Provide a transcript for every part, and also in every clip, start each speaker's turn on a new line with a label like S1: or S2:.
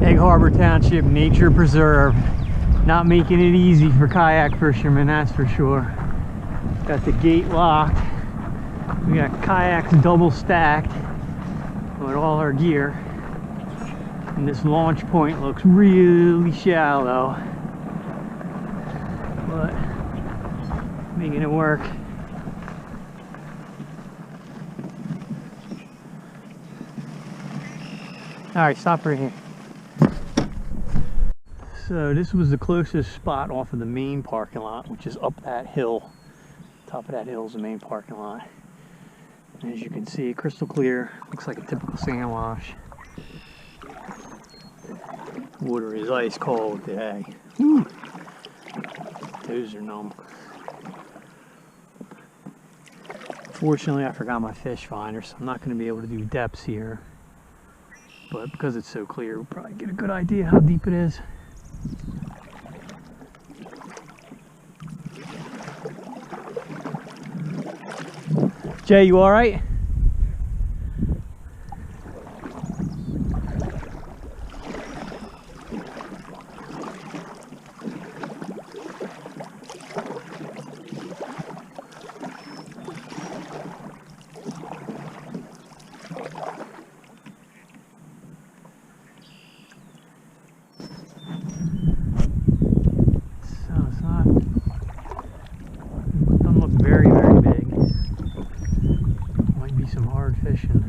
S1: Egg Harbor Township Nature Preserve. Not making it easy for kayak fishermen, that's for sure. Got the gate locked. We got kayaks double stacked with all our gear. And this launch point looks really shallow, but making it work. Alright, stop right here. So this was the closest spot off of the main parking lot, which is up that hill. Top of that hill is the main parking lot. And as you can see, crystal clear. Looks like a typical Sandwash. Water is ice cold today. Woo. Toes are numb. Fortunately, I forgot my fish finder, so I'm not going to be able to do depths here. But because it's so clear, we'll probably get a good idea how deep it is. Jay, you all right? Very, very big. Might be some hard fishing.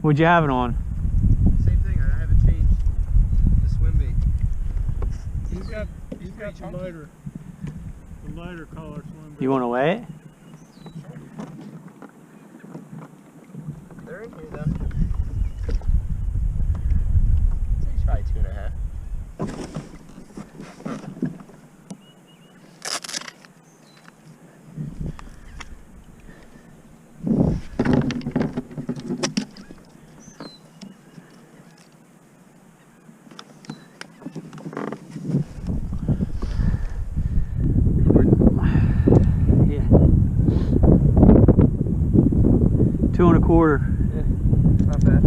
S1: What'd you have it on?
S2: Same thing, I haven't changed the swim bait.
S3: He's got the lighter color swim bait.
S1: You want to weigh it?
S2: They're in here though. Say try 2.5.
S1: Yeah. 2 1/4.
S2: Yeah, not bad.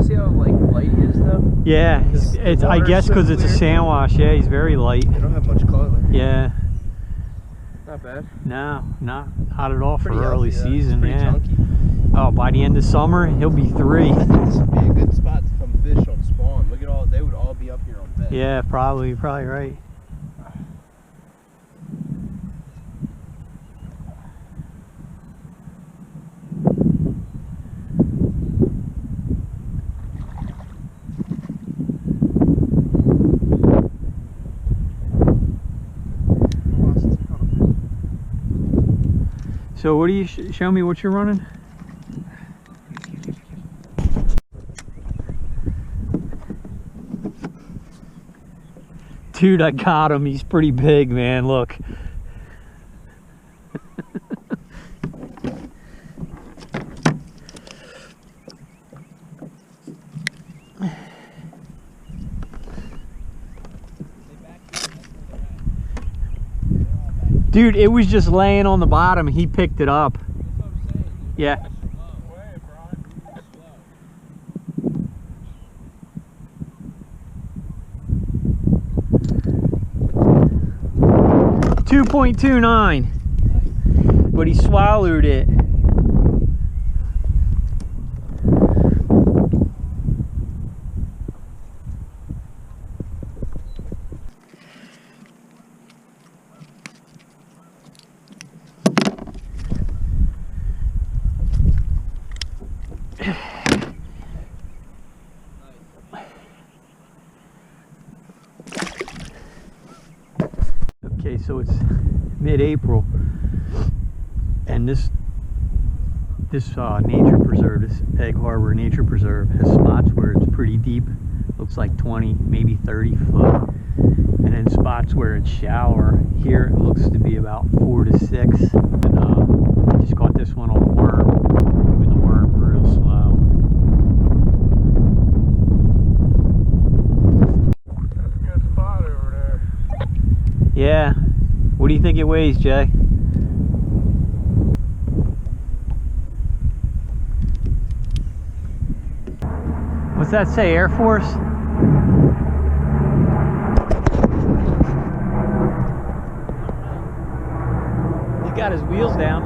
S2: See how like light he is though?
S1: Yeah, it's I guess
S2: so
S1: because it's a
S2: clear.
S1: Sandwash. Yeah, he's very light.
S2: They don't have much color.
S1: Yeah.
S2: Not bad.
S1: No, not at all for
S2: Pretty
S1: early
S2: healthy, though.
S1: season.
S2: It's pretty
S1: Yeah.
S2: chunky.
S1: Oh, by the end of summer, he'll be 3.
S2: I think this would be a good spot to come fish on spawn. Look at all, they would all be up here on bed.
S1: Yeah, probably. You're probably right. So what do you show me what you're running? Dude, I got him. He's pretty big, man. Look. Dude, it was just laying on the bottom. He picked it up. Yeah. 2.29, but he swallowed it. Okay, so it's mid-April, and this nature preserve, this Egg Harbor Nature Preserve, has spots where it's pretty deep. Looks like 20, maybe 30 foot, and then spots where it's shallower. Here it looks to be about 4 to 6. And I just caught this one on a worm, moving the worm Yeah. What do you think it weighs, Jay? What's that say, Air Force? He's got his wheels down.